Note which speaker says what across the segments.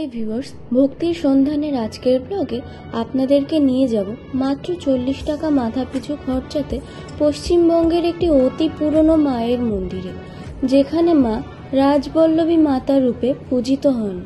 Speaker 1: Hi viewers, ভক্তির সন্ধানের আজকের ব্লগে আপনাদেরকে নিয়ে যাব মাত্র 40 টাকা মাথাপিছু খরচাতে পশ্চিমবঙ্গের একটি অতি পুরনো মায়ের মন্দিরে, যেখানে মা রাজবল্লভী মাতা রূপে পূজিত হন।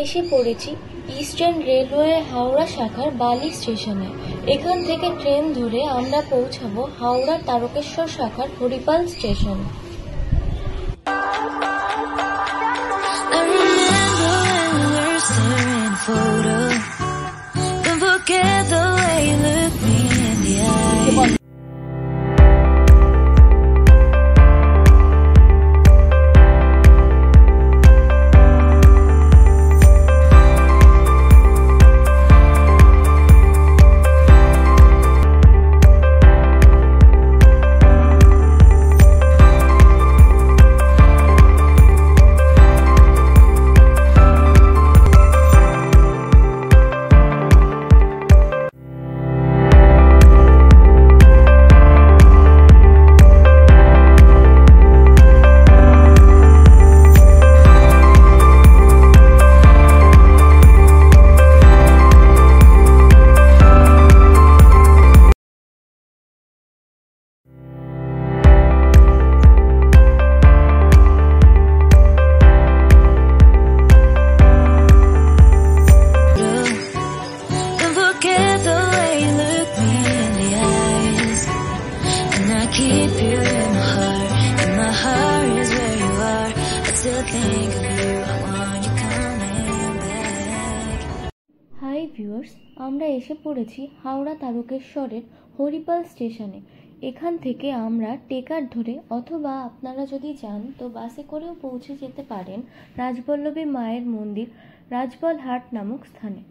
Speaker 1: এসে পড়েছি ইস্টার্ন রেলওয়ে হাওড়া শাখার বালি স্টেশনে। এখান থেকে ট্রেন ধরে আমরা পৌঁছাবো হাওড়া তারকেশ্বর শাখার হরিপাল স্টেশনে। হাই ভিউয়ার্স, আমরা এসে পড়েছি হাওড়া তারকেশ্বরের হরিপাল স্টেশনে। এখান থেকে আমরা টেকার ধরে অথবা আপনারা যদি যান তো বাসে করেও পৌঁছে যেতে পারেন রাজবল্লভী মায়ের মন্দির রাজবলহাট নামক স্থানে।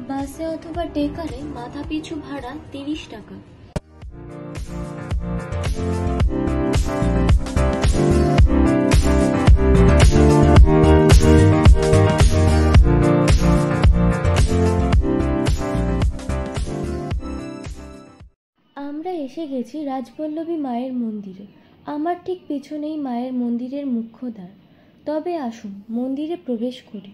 Speaker 1: বাসে অথবা টেকারে মাথাপিছু ভাড়া 30 টাকা। আমরা এসে গেছি রাজবল্লভী মায়ের মন্দিরে। আমার ঠিক পিছনেই মায়ের মন্দিরের মুখ্য দ্বার। তবে আসুন মন্দিরে প্রবেশ করি।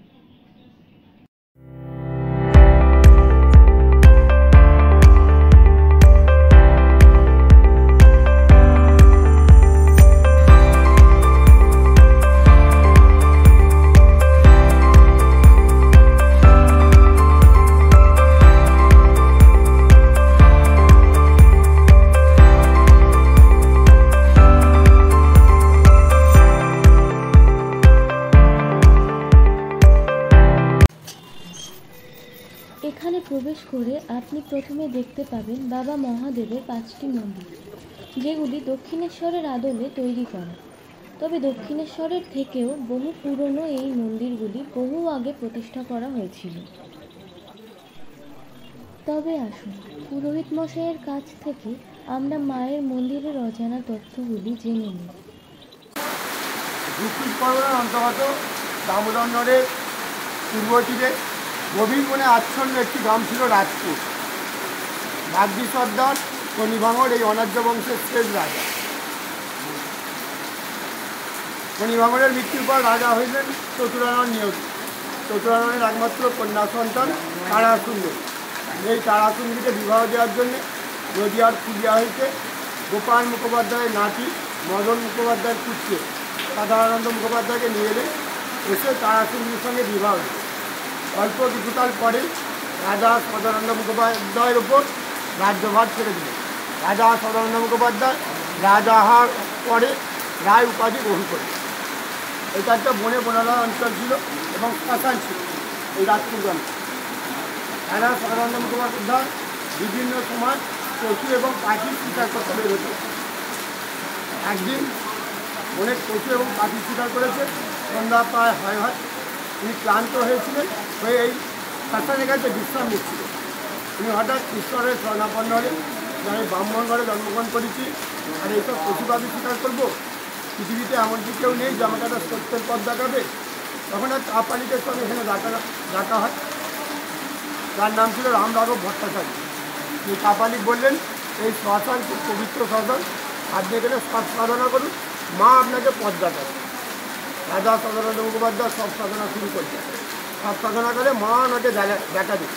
Speaker 1: এখানে প্রবেশ করে আপনি প্রথমে দেখতে পাবেন বাবা মহাদেবের 5টি মন্দির, যেগুলি দক্ষিণেশ্বরের আদলে তৈরি করা। তবে দক্ষিণেশ্বরের থেকেও বহু পুরনো এই মন্দিরগুলি বহু আগে প্রতিষ্ঠা করা হয়েছিল। তবে আসুন পুরোহিত মশাইয়ের কাছ থেকে আমরা মায়ের মন্দিরের অজানা তথ্যগুলি জেনে নিই।
Speaker 2: অন্তর্গত দামোদর পূর্ব তীরে গভীর বনে আচ্ছন্ন একটি গ্রাম ছিল রাজপুর। ভাগ্যী সর্দার শনিভাঙর এই অনার্য বংশের শেষ রাজা। শনিভাঙরের মৃত্যুর পর রাজা হইলেন চতুরানন নিয়োগী। চতুরাননের একমাত্র কন্যা সন্তান তারাসুন্দরী। এই তারাসুন্দরীকে বিবাহ দেওয়ার জন্য নদিয়ার পুলিয়া হইতে গোপাল মুখোপাধ্যায়ের নাতি মদন মুখোপাধ্যায়ের পুত্র সাধারণানন্দ মুখোপাধ্যায়কে নিয়ে এলে এসে তারাসুন্দরীর সঙ্গে বিবাহ হল। অল্প কিছুকাল পরে রাজা সদানন্দ মুখোপাধ্যায়ের ওপর রাজ্যভার ছেড়ে দিলেন। রাজা সদানন্দ মুখোপাধ্যায় রাজা হওয়ার পরে রায় উপাধি গ্রহণ করে। এটা একটা বনে বনালা অঞ্চল ছিল এবং শ্মশান ছিল এই রাজপুর গ্রামে। রাজা সদানন্দ মুখোপাধ্যায় বিভিন্ন সময় পশু এবং পাখি শিকার করতে বের হতো। একদিন অনেক পশু এবং পাখি শিকার করেছে, সন্ধ্যা প্রায় হয় তিনি ক্লান্ত হয়েছিলেন, হয়ে এই শ্মশানের কাছে বিশ্রাম নিচ্ছিলেন। তিনি হঠাৎ ঈশ্বরের শরণাপন্ন হলেন যে আমি ব্রাহ্মণ ঘরে জন্মগ্রহণ করেছি, আর এইসব পশু পাখি শিকার করবো, পৃথিবীতে এমন কি কেউ নেই যে আমাকে একটা সত্যের পথ দেখাবে। তখন এক কাপালিকের সঙ্গে এখানে ডাকা হয়, যার নাম ছিল রাম রাঘব ভট্টাচার্য। এই কাপালিক বললেন, এই শ্মশান খুব পবিত্র শ্মশান, আপনি এখানে সব সাধনা করুন, মা আপনাকে পথ দেখাবে। রাজা সদানন্দ মুখোপাধ্যায় সব সাধনা শুরু করছে। সব সাধনা করে মা ওনাকে দেখা দিন।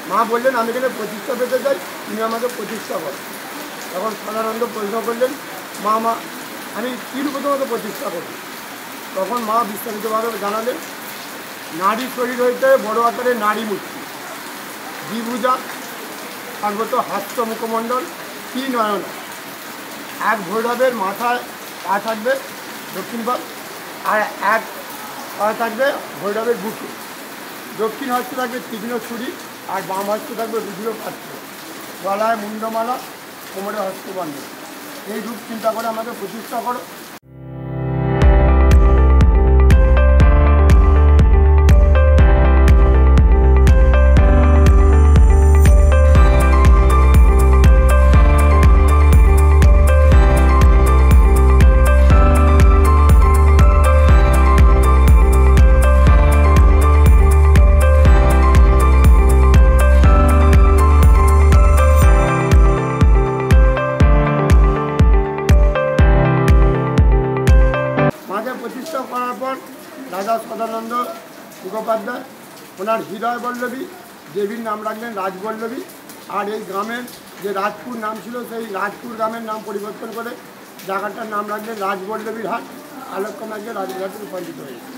Speaker 2: মা বললেন, আমি এখানে প্রতিষ্ঠা পেতে চাই, তুমি আমাকে প্রতিষ্ঠা করো। তখন সদানন্দ প্রশ্ন করলেন, মা আমি কী প্রথমত প্রতিষ্ঠা করব? তখন মা বিস্তারিতভাবে জানালেন, নারী শরীর হইতে বড় আকারে নারী মূর্তি, দ্বিভুজা, সর্বত হাস্য মুখমণ্ডল, কি নয়ন, এক ভৈরবের মাথায় পা থাকবে দক্ষিণ পাশ, আর এক পা থাকবে ভৈরবের বুকে। দক্ষিণ হস্তে থাকবে তীক্ষ্ণ ছুরি, আর বাম হস্তে থাকবে রুদ্র পাত্র, গলায় মুন্ডমালা, কোমরে হস্তবন্ধ। এই রূপ চিন্তা করে আমাকে প্রতিষ্ঠা করো। প্রতিষ্ঠা করার পর রাজা সদানন্দ মুখোপাধ্যায় ওনার হৃদয় বল্লভী দেবীর নাম রাখলেন রাজবল্লভী, আর এই গ্রামের যে রাজপুর নাম ছিল সেই রাজপুর গ্রামের নাম পরিবর্তন করে জায়গাটার নাম রাখলেন রাজবল্লভীর হাট, আলোকমার্গে রাজঘাটে রূপান্তরিত হয়েছে।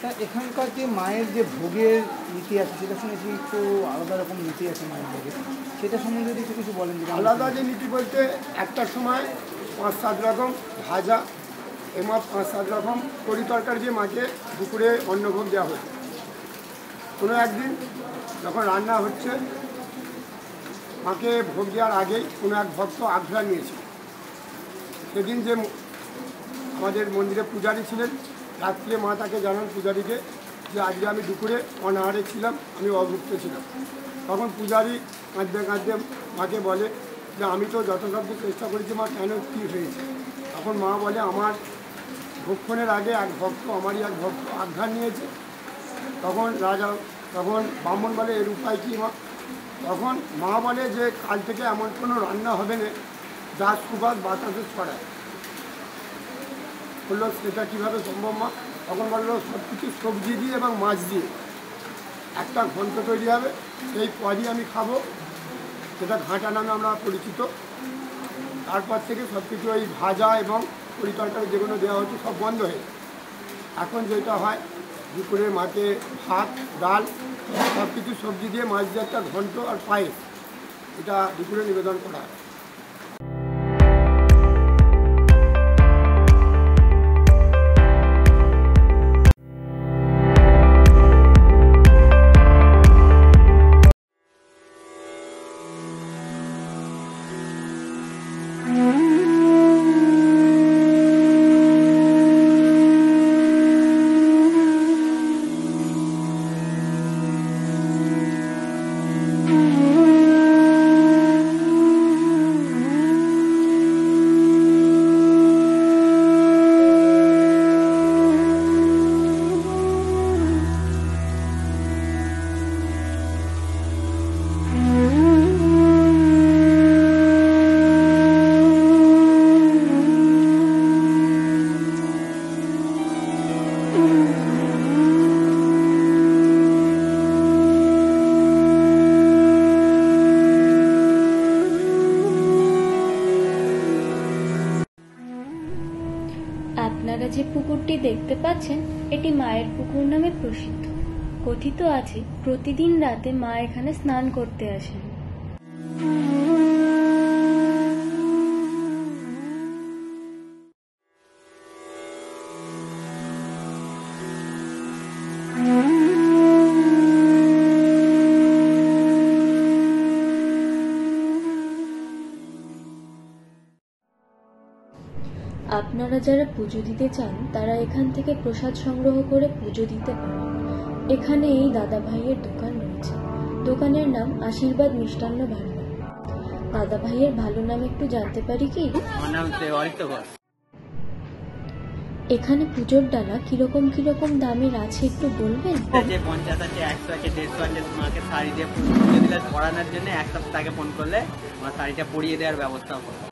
Speaker 3: তা এখানকার যে মায়ের যে ভোগের নীতি আছে সেটা শুনেছি একটু আলাদা রকম নীতি আছে মায়ের ভোগের, সেটা সম্বন্ধে যদি কিছু বলেন।
Speaker 2: আলাদা যে নীতি বলতে একটা সময় 5-7 রকম ভাজা এবং 5-7 রকম তরি তরকারি দিয়ে মাকে দুপুরে অন্নভোগ দেওয়া হতো। কোনো একদিন যখন রান্না হচ্ছে, মাকে ভোগ দেওয়ার আগেই কোনো এক ভক্ত আগ্রহ নিয়েছিল। সেদিন যে আমাদের মন্দিরে পূজারী ছিলেন, রাত্রে মা তাকে জানান পূজারীকে যে আজকে আমি দুপুরে অনাহারে ছিলাম, আমি অভুক্ত ছিলাম। তখন পূজারী কাঁদতে কাঁদতে মাকে বলে যে আমি তো যথাসাধ্য চেষ্টা করেছি, মা কেন কী হয়েছে? তখন মা বলে, আমার ভক্ষণের আগে আমারই এক ভক্ত আজ্ঞা নিয়েছে। তখন ব্রাহ্মণ বলে, এর উপায় কী মা? তখন মা বলে যে কাল থেকে এমন কোনো রান্না হবে না যার সুবাস বাতাসে ছড়ায়। বললো সেটা কীভাবে সম্ভব মা? তখন বললো সব কিছু সবজি দিয়ে এবং মাছ দিয়ে একটা ঘন্ট তৈরি হবে, সেই পরই আমি খাবো, সেটা ঘাঁটা নামে আমরা পরিচিত। তারপর থেকে সব কিছু ওই ভাজা এবং তরি তরকারি যেগুলো দেওয়া হচ্ছে সব বন্ধ হয়ে, এখন যেটা হয় দুপুরে মাকে ভাত ডাল সব কিছু সবজি দিয়ে মাছ দিয়ে একটা ঘন্ট আর পায়েস, এটা দুপুরে নিবেদন করা হয়।
Speaker 1: যে পুকুরটি দেখতে পাচ্ছেন এটি মায়ের পুকুর নামে প্রসিদ্ধ। কথিত আছে প্রতিদিন রাতে মা এখানে স্নান করতে আসেন। আপনারা যারা পুজো দিতে চান তারা এখান থেকে প্রসাদ সংগ্রহ করে পুজো দিতে পারেন। এখানে এই দাদা ভাইয়ের দোকান রয়েছে। দোকানের নাম আশীর্বাদ মিষ্টান্ন ভান্ডার। দাদা ভাইয়ের ভালো নাম একটু জানতে পারি কি?
Speaker 4: আমার নাম অরিত্য ঘোষ।
Speaker 1: এখানে পুজোর ডালা কিরকম কিরকম দামের আছে একটু বলবেন?
Speaker 4: যে 50 আছে, 100 আছে, 150 আছে। তোমাকে শাড়ি দিয়ে পুজো দিলে পরানোর জন্য 1 সপ্তাহ আগে ফোন করলে আমার শাড়িটা পরিয়ে দেওয়ার ব্যবস্থা হবে।